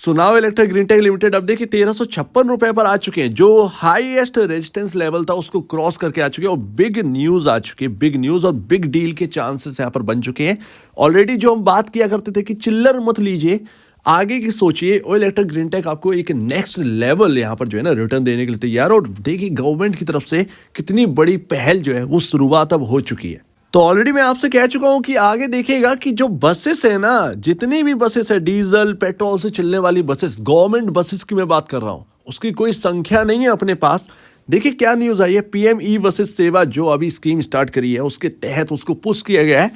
सुनाव electric Greentech limited अब देखिए 1356 रुपए पर आ चुके हैं, जो हाईएस्ट रेजिस्टेंस लेवल था उसको क्रॉस करके आ चुके हैं और बिग न्यूज आ चुकी है। बिग न्यूज और बिग डील के चांसेस यहाँ पर बन चुके हैं ऑलरेडी। जो हम बात किया करते थे कि चिल्लर मत लीजिए, आगे की सोचिए। ओ इलेक्ट्रिक ग्रीनटेक आपको एक नेक्स्ट लेवल यहाँ पर जो है ना रिटर्न देने के लिए तैयार। और देखिए गवर्नमेंट की तरफ से कितनी बड़ी पहल जो है वो शुरुआत अब हो चुकी है। तो ऑलरेडी मैं आपसे कह चुका हूं कि आगे देखिएगा कि जो बसेस है ना, जितनी भी बसेस है डीजल पेट्रोल से चलने वाली बसेस, गवर्नमेंट बसेस की मैं बात कर रहा हूं, उसकी कोई संख्या नहीं है अपने पास। देखिए क्या न्यूज आई है, पीएम ई बसेस सेवा जो अभी स्कीम स्टार्ट करी है उसके तहत उसको पुश किया गया है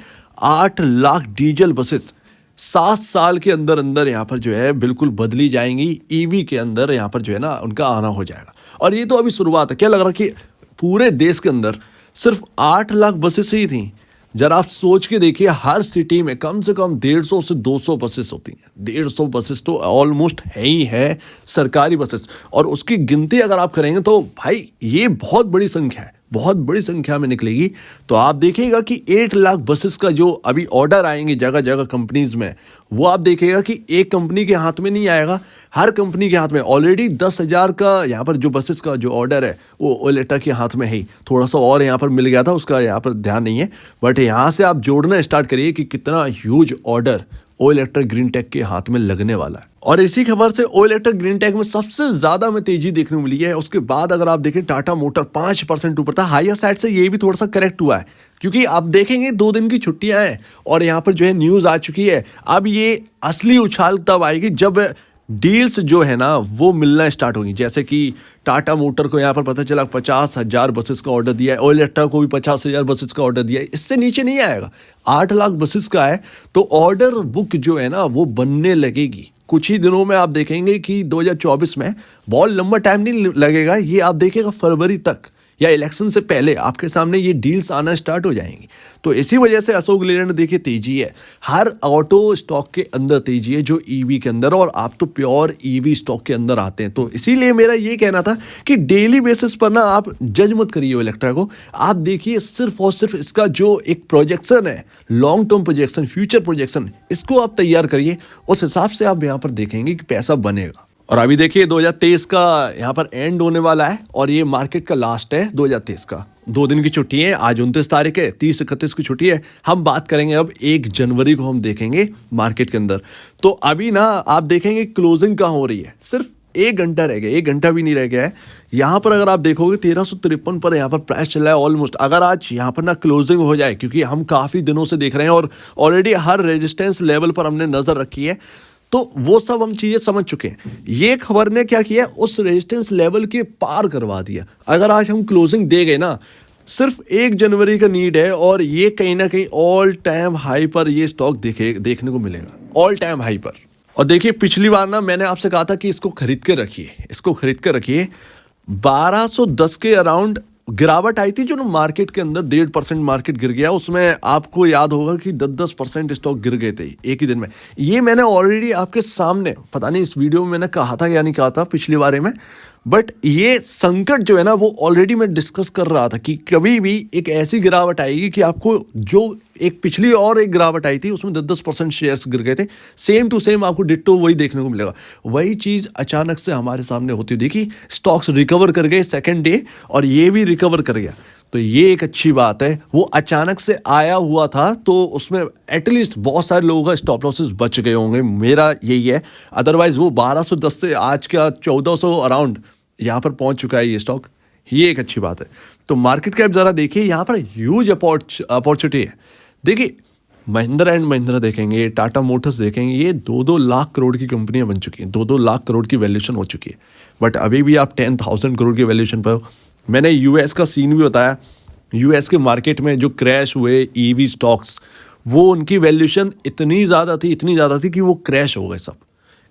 8 लाख डीजल बसेस 7 साल के अंदर अंदर यहाँ पर जो है बिल्कुल बदली जाएंगी। ईवी के अंदर यहाँ पर जो है ना उनका आना हो जाएगा। और ये तो अभी शुरुआत है। क्या लग रहा है कि पूरे देश के अंदर सिर्फ 8 लाख बसेस ही थी? जरा आप सोच के देखिए, हर सिटी में कम से कम 150 से 200 बसेस होती हैं। 150 बसेस तो ऑलमोस्ट है ही है सरकारी बसेस, और उसकी गिनती अगर आप करेंगे तो भाई ये बहुत बड़ी संख्या है, बहुत बड़ी संख्या में निकलेगी। तो आप देखिएगा कि 8 लाख बसेस का जो अभी ऑर्डर आएंगे जगह जगह कंपनीज में, वो आप देखिएगा कि एक कंपनी के हाथ में नहीं आएगा, हर कंपनी के हाथ में। ऑलरेडी 10,000 का यहाँ पर जो बसेस का जो ऑर्डर है वो ओलेटा के हाथ में है। थोड़ा सा और यहाँ पर मिल गया था, उसका यहाँ पर ध्यान नहीं है, बट यहाँ से आप जोड़ना स्टार्ट करिए कि कितना ह्यूज ऑर्डर ओ इलेक्ट्रिक ग्रीनटेक के हाथ में लगने वाला है। और इसी खबर से ओ इलेक्ट्रिक ग्रीनटेक में सबसे ज्यादा में तेजी देखने को मिली है। उसके बाद अगर आप देखें टाटा मोटर 5% ऊपर था, हायर साइड से ये भी थोड़ा सा करेक्ट हुआ है, क्योंकि आप देखेंगे 2 दिन की छुट्टियां हैं और यहाँ पर जो है न्यूज आ चुकी है। अब ये असली उछाल तब आएगी जब डील्स जो है ना वो मिलना स्टार्ट होगी। जैसे कि टाटा मोटर को यहाँ पर पता चला 50,000 बसेस का ऑर्डर दिया है, ओ इलेक्ट्रा को भी 50,000 बसेस का ऑर्डर दिया है, इससे नीचे नहीं आएगा। 8 लाख बसेस का है तो ऑर्डर बुक जो है ना वो बनने लगेगी। कुछ ही दिनों में आप देखेंगे कि 2024 में, बहुत लंबा टाइम नहीं लगेगा, ये आप देखेगा फरवरी तक या इलेक्शन से पहले आपके सामने ये डील्स आना स्टार्ट हो जाएंगी। तो इसी वजह से अशोक लेलैंड देखिए तेजी है, हर ऑटो स्टॉक के अंदर तेजी है जो ईवी के अंदर, और आप तो प्योर ईवी स्टॉक के अंदर आते हैं। तो इसीलिए मेरा ये कहना था कि डेली बेसिस पर ना आप जज मत करिए इलेक्ट्रा को, आप देखिए सिर्फ और सिर्फ इसका जो एक प्रोजेक्शन है, long term projection, future projection, इसको आप तैयार करिए। उस हिसाब से आप यहाँ पर देखेंगे कि पैसा बनेगा। और अभी देखिए 2023 का यहाँ पर एंड होने वाला है और ये मार्केट का लास्ट है 2023 का। 2 दिन की छुट्टी है, आज 29 तारीख है, 30-31 की छुट्टी है। हम बात करेंगे अब 1 जनवरी को हम देखेंगे मार्केट के अंदर। तो अभी ना आप देखेंगे क्लोजिंग कहाँ हो रही है, सिर्फ 1 घंटा रह गया, 1 घंटा भी नहीं रह गया है। यहाँ पर अगर आप देखोगे 1353 पर यहाँ पर प्राइस चल रहा है ऑलमोस्ट। अगर आज यहाँ पर ना क्लोजिंग हो जाए, क्योंकि हम काफ़ी दिनों से देख रहे हैं और ऑलरेडी हर रेजिस्टेंस लेवल पर हमने नज़र रखी है, तो वो सब हम चीज़ें समझ चुके हैं। ये खबर ने क्या किया, उस रेजिस्टेंस लेवल के पार करवा दिया। अगर आज हम क्लोजिंग दे गए ना, सिर्फ 1 जनवरी का नीड है और ये कहीं ना कहीं ऑल टाइम हाई पर ये स्टॉक देखने को मिलेगा, ऑल टाइम हाई पर। और देखिए पिछली बार ना मैंने आपसे कहा था कि इसको खरीद के रखिए, इसको खरीद के रखिए। 1210 के अराउंड गिरावट आई थी जो ना मार्केट के अंदर 1.5% मार्केट गिर गया, उसमें आपको याद होगा कि 10% स्टॉक गिर गए थे एक ही दिन में। ये मैंने ऑलरेडी आपके सामने, पता नहीं इस वीडियो में मैंने कहा था या नहीं कहा था पिछली बारे में, बट ये संकट जो है ना वो ऑलरेडी मैं डिस्कस कर रहा था कि कभी भी एक ऐसी गिरावट आएगी कि आपको जो एक पिछली और एक गिरावट आई थी उसमें 10% शेयर्स गिर गए थे, सेम टू सेम आपको डिट्टो वही देखने को मिलेगा। वही चीज़ अचानक से हमारे सामने होती देखी, स्टॉक्स रिकवर कर गए सेकेंड डे और ये भी रिकवर कर गया। तो ये एक अच्छी बात है। वो अचानक से आया हुआ था तो उसमें एटलीस्ट बहुत सारे लोगों का स्टॉप लॉसेस बच गए होंगे, मेरा यही है। अदरवाइज वो 1210 से आज का 1400 अराउंड यहाँ पर पहुँच चुका है ये स्टॉक, ये एक अच्छी बात है। तो मार्केट कैप ज़रा देखिए, यहाँ पर ह्यूज अपॉर्चुनिटी है। देखिए महिंद्रा एंड महिंद्रा देखेंगे, टाटा मोटर्स देखेंगे, ये 2-2 लाख करोड़ की कंपनियां बन चुकी हैं, 2-2 लाख करोड़ की वैल्यूएशन हो चुकी है। बट अभी भी आप 10,000 करोड़ की वैल्यूएशन पर हो। मैंने यूएस का सीन भी बताया, यूएस के मार्केट में जो क्रैश हुए ईवी स्टॉक्स, वो उनकी वैल्यूएशन इतनी ज़्यादा थी कि वो क्रैश हो गए, सब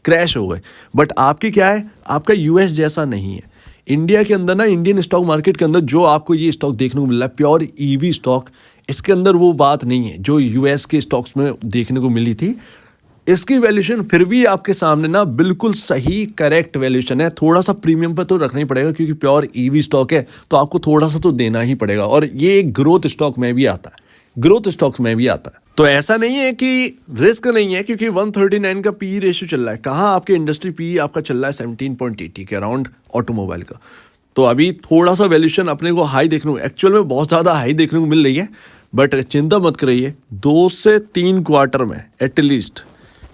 क्रैश हो गए। बट आपकी क्या है, आपका यूएस जैसा नहीं है। इंडिया के अंदर ना, इंडियन स्टॉक मार्केट के अंदर जो आपको ये स्टॉक देखने को मिल रहा है प्योर ईवी स्टॉक, इसके अंदर वो बात नहीं है जो यूएस के स्टॉक्स में देखने को मिली थी। इसकी वैल्यूएशन फिर भी आपके सामने ना बिल्कुल सही करेक्ट वैल्यूएशन है। थोड़ा सा प्रीमियम पर तो रखना ही पड़ेगा क्योंकि प्योर ईवी स्टॉक है, तो आपको थोड़ा सा तो देना ही पड़ेगा। और ये ग्रोथ स्टॉक में भी आता है, ग्रोथ स्टॉक्स में भी आता है। तो ऐसा नहीं है कि रिस्क नहीं है, क्योंकि 139 का पी रेशियो चल रहा है। कहाँ आपके इंडस्ट्री पी आपका चल रहा है 17.80 के अराउंड ऑटोमोबाइल का। तो अभी थोड़ा सा वैल्यूएशन अपने को हाई देखने को, एक्चुअल में बहुत ज़्यादा हाई देखने को मिल रही है, बट चिंता मत करिए, 2 से 3 क्वार्टर में एटलीस्ट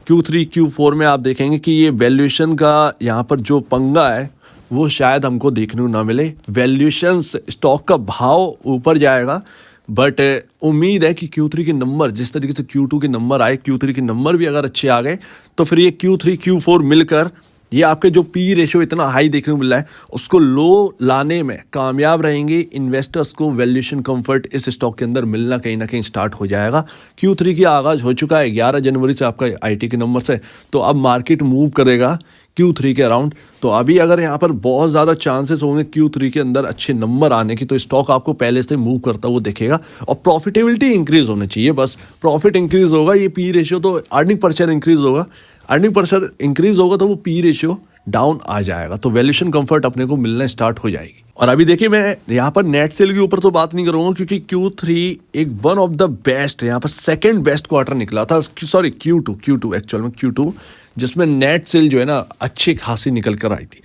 Q3 Q4 में आप देखेंगे कि ये वैल्यूएशन का यहाँ पर जो पंगा है वो शायद हमको देखने को ना मिले। वैल्यूएशंस, स्टॉक का भाव ऊपर जाएगा, बट उम्मीद है कि Q3 के नंबर जिस तरीके से Q2 के नंबर आए, Q3 के नंबर भी अगर अच्छे आ गए तो फिर ये Q3 Q4 मिलकर ये आपके जो पी रेशियो इतना हाई देखने को मिल रहा है उसको लो लाने में कामयाब रहेंगे। इन्वेस्टर्स को वैल्यूएशन कंफर्ट इस स्टॉक के अंदर मिलना कहीं ना कहीं स्टार्ट हो जाएगा। Q3 की आगाज़ हो चुका है 11 जनवरी से आपका आईटी के नंबर से, तो अब मार्केट मूव करेगा Q3 के अराउंड। तो अभी अगर यहाँ पर बहुत ज़्यादा चांसेस होंगे Q3 के अंदर अच्छे नंबर आने की, तो स्टॉक आपको पहले से मूव करता हुआ दिखेगा और प्रॉफिटेबिलिटी इंक्रीज होनी चाहिए। बस प्रॉफिट इंक्रीज होगा, ये पी रेशियो तो अर्निंग पर शेयर इंक्रीज होगा, अर्निंग पर शेयर इंक्रीज होगा तो वो पी रेशियो डाउन आ जाएगा, तो वैल्यूएशन कंफर्ट अपने को मिलना स्टार्ट हो जाएगी। और अभी देखिए, मैं यहाँ पर नेट सेल के ऊपर तो बात नहीं करूंगा, क्योंकि Q3 एक वन ऑफ द बेस्ट, यहाँ पर सेकंड बेस्ट क्वार्टर निकला था, सॉरी Q2 एक्चुअल में Q2, जिसमें नेट सेल जो है ना अच्छी खासी निकल कर आई थी।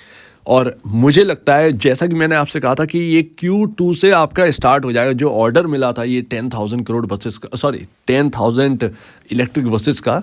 और मुझे लगता है, जैसा कि मैंने आपसे कहा था, कि ये Q2 से आपका स्टार्ट हो जाएगा। जो ऑर्डर मिला था ये 10,000 करोड़ बसेस का, सॉरी 10,000 इलेक्ट्रिक बसेस का,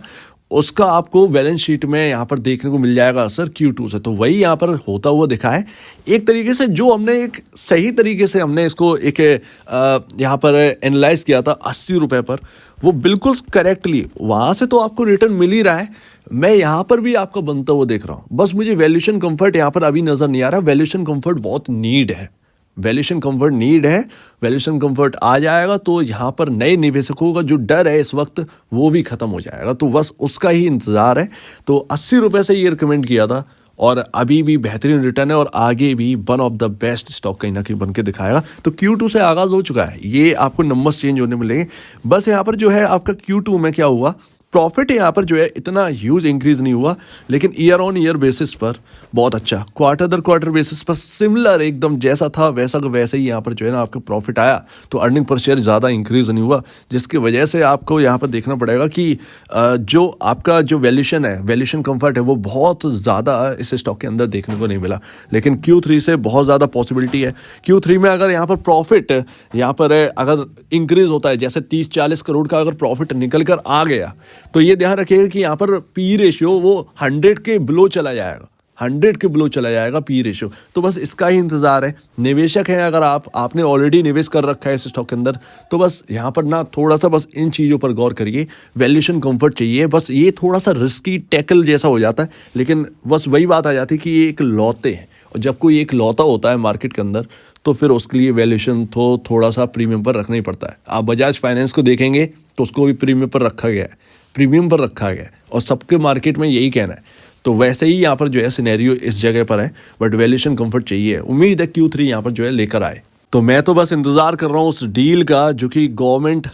उसका आपको बैलेंस शीट में यहाँ पर देखने को मिल जाएगा असर Q2 से। तो वही यहाँ पर होता हुआ दिखा है एक तरीके से, जो हमने एक सही तरीके से हमने इसको एक यहाँ पर एनालाइज किया था 80 रुपये पर, वो बिल्कुल करेक्टली वहाँ से तो आपको रिटर्न मिल ही रहा है। मैं यहाँ पर भी आपका बनता हुआ देख रहा हूँ, बस मुझे वैल्यूएशन कंफर्ट यहाँ पर अभी नज़र नहीं आ रहा। वैल्यूएशन कंफर्ट बहुत नीड है, वैल्यूएशन कंफर्ट नीड है। वैल्यूएशन कंफर्ट आ जाएगा तो यहाँ पर नए निवेशकों का जो डर है इस वक्त वो भी खत्म हो जाएगा, तो बस उसका ही इंतज़ार है। तो 80 रुपये से ये रिकमेंड किया था और अभी भी बेहतरीन रिटर्न है और आगे भी one of the best stock कहीं ना कहीं बन के दिखाएगा। तो Q2 से आगाज़ हो चुका है, ये आपको नंबर्स चेंज होने मिलेंगे। बस यहाँ पर जो है आपका Q2 में क्या हुआ, प्रॉफिट यहाँ पर जो है इतना ह्यूज इंक्रीज नहीं हुआ, लेकिन ईयर ऑन ईयर बेसिस पर बहुत अच्छा, क्वार्टर दर क्वार्टर बेसिस पर सिमिलर एकदम जैसा था वैसा का वैसे ही यहाँ पर जो है ना आपका प्रॉफिट आया। तो अर्निंग पर शेयर ज़्यादा इंक्रीज नहीं हुआ, जिसकी वजह से आपको यहाँ पर देखना पड़ेगा कि जो आपका जो वैल्यूएशन है, वैल्यूएशन कंफर्ट है, वो बहुत ज़्यादा इस स्टॉक के अंदर देखने को नहीं मिला। लेकिन Q3 से बहुत ज़्यादा पॉसिबिलिटी है। Q3 में अगर यहाँ पर प्रॉफिट यहाँ पर अगर इंक्रीज होता है, जैसे 30-40 करोड़ का अगर प्रॉफिट निकल कर आ गया, तो ये ध्यान रखिएगा कि यहाँ पर पी रेशियो वो 100 के बिलो चला जाएगा, 100 के बिलो चला जाएगा पी रेशियो। तो बस इसका ही इंतजार है। निवेशक हैं अगर आपने ऑलरेडी निवेश कर रखा है इस स्टॉक के अंदर, तो बस यहाँ पर ना थोड़ा सा बस इन चीज़ों पर गौर करिए। वैल्यूएशन कंफर्ट चाहिए, बस ये थोड़ा सा रिस्की टैकल जैसा हो जाता है, लेकिन बस वही बात आ जाती है कि ये एक लौते हैं, और जब कोई एक लौता होता है मार्केट के अंदर तो फिर उसके लिए वैल्यूएशन तो थोड़ा सा प्रीमियम पर रखना ही पड़ता है। आप बजाज फाइनेंस को देखेंगे तो उसको भी प्रीमियम पर रखा गया है, प्रीमियम पर रखा गया है, और सबके मार्केट में यही कहना है। तो वैसे ही यहाँ पर जो है सिनेरियो इस जगह पर है, बट वैल्यूएशन कंफर्ट चाहिए। उम्मीद है Q3 यहाँ पर जो है लेकर आए। तो मैं तो बस इंतज़ार कर रहा हूँ उस डील का जो कि गवर्नमेंट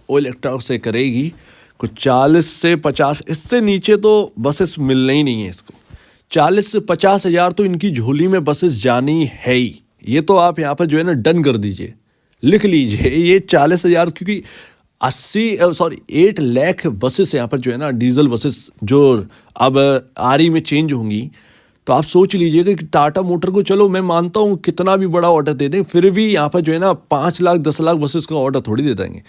ओलेक्ट्रा से करेगी। कुछ 40 से 50, इससे नीचे तो बसेस मिलना ही नहीं है इसको। 40 से 50 हज़ार तो इनकी झोली में बसेस जानी है ही। ये तो आप यहाँ पर जो है ना डन कर दीजिए, लिख लीजिए ये 40 हज़ार, क्योंकि 8 लाख बसेस यहाँ पर जो है ना डीजल बसेस जो अब आरई में चेंज होंगी। तो आप सोच लीजिएगा कि टाटा मोटर को, चलो मैं मानता हूँ कितना भी बड़ा ऑर्डर दे दें, फिर भी यहाँ पर जो है ना 5 लाख 10 लाख बसेस का ऑर्डर थोड़ी दे देंगे,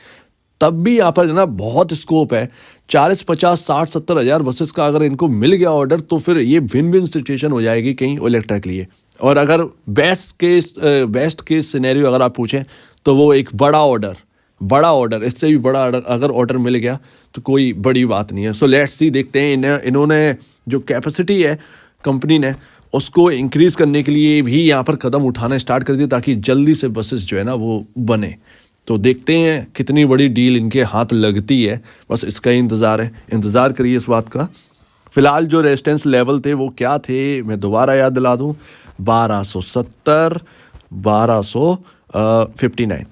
तब भी यहाँ पर जो ना बहुत स्कोप है। 40 50 60 70 हज़ार बसेस का अगर इनको मिल गया ऑर्डर, तो फिर ये विन विन सिचुएशन हो जाएगी कहीं इलेक्ट्रा के लिए। और अगर बेस्ट केस सिनेरियो अगर आप पूछें तो वो एक बड़ा ऑर्डर, इससे भी बड़ा अगर ऑर्डर मिल गया तो कोई बड़ी बात नहीं है। सो लेट्स सी, देखते हैं इन्होंने जो कैपेसिटी है कंपनी ने उसको इंक्रीज़ करने के लिए भी यहाँ पर कदम उठाना स्टार्ट कर दिया, ताकि जल्दी से बसेस जो है ना वो बने। तो देखते हैं कितनी बड़ी डील इनके हाथ लगती है, बस इसका ही इंतज़ार है। इंतज़ार करिए इस बात का। फिलहाल जो रेजिस्टेंस लेवल थे वो क्या थे, मैं दोबारा याद दिला दूँ, 1270 1259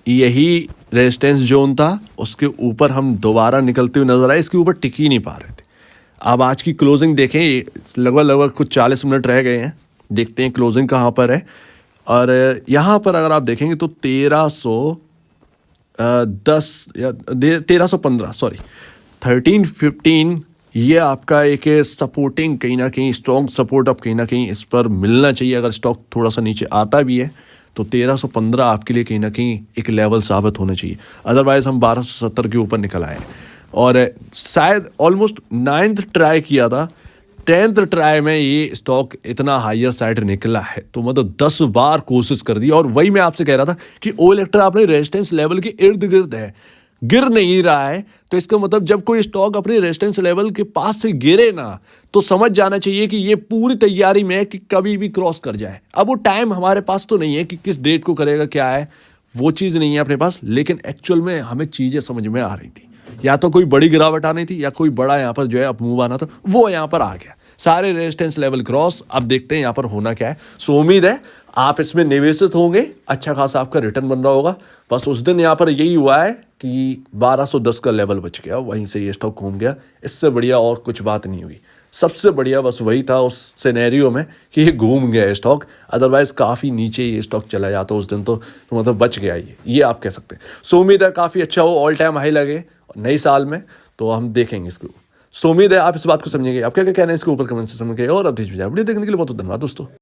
यही रेजिस्टेंस जोन था। उसके ऊपर हम दोबारा निकलते हुए नजर आए, इसके ऊपर टिक ही नहीं पा रहे थे। अब आज की क्लोजिंग देखें, लगभग कुछ 40 मिनट रह गए हैं, देखते हैं क्लोजिंग कहाँ पर है। और यहाँ पर अगर आप देखेंगे तो 10 या 1315, सॉरी 1315, ये आपका एक सपोर्टिंग, कहीं ना कहीं स्ट्रॉन्ग सपोर्ट अब कहीं ना कहीं इस पर मिलना चाहिए। अगर स्टॉक थोड़ा सा नीचे आता भी है तो 1315 आपके लिए कहीं ना कहीं एक लेवल साबित होना चाहिए। अदरवाइज हम 1270 के ऊपर निकल आए और शायद ऑलमोस्ट 9th ट्राई किया था, 10th ट्राई में ये स्टॉक इतना हायर साइड निकला है। तो मतलब 10 बार कोशिश कर दी और वही मैं आपसे कह रहा था कि ओ इलेक्ट्रा अपने रेजिस्टेंस लेवल के इर्द गिर्द है, गिर नहीं रहा है। तो इसका मतलब जब कोई स्टॉक अपने रेजिस्टेंस लेवल के पास से गिरे ना, तो समझ जाना चाहिए कि ये पूरी तैयारी में है कि कभी भी क्रॉस कर जाए। अब वो टाइम हमारे पास तो नहीं है कि किस डेट को करेगा, क्या है वो चीज़ नहीं है अपने पास, लेकिन एक्चुअल में हमें चीज़ें समझ में आ रही थी। या तो कोई बड़ी गिरावट आनी थी या कोई बड़ा यहाँ पर जो है अप मूव आना था, वो यहाँ पर आ गया। सारे रेजिस्टेंस लेवल क्रॉस। अब देखते हैं यहाँ पर होना क्या है। सो उम्मीद है आप इसमें निवेशित होंगे, अच्छा खासा आपका रिटर्न बन रहा होगा। बस उस दिन यहाँ पर यही हुआ है कि 1210 का लेवल बच गया, वहीं से ये स्टॉक घूम गया। इससे बढ़िया और कुछ बात नहीं हुई। सबसे बढ़िया बस वही था उस सिनेरियो में कि ये घूम गया स्टॉक। अदरवाइज काफ़ी नीचे ये स्टॉक चला जाता उस दिन, तो मतलब बच गया ये आप कह सकते हैं। सो उम्मीद है काफ़ी अच्छा हो, ऑल टाइम हाई लगे नई साल में, तो हम देखेंगे इसको। सो उम्मीद है आप इस बात को समझेंगे। आप क्या क्या कहना है इसके ऊपर कमेंट सेक्शन में कहिए और अब वीडियो देखने के लिए बहुत धन्यवाद दोस्तों।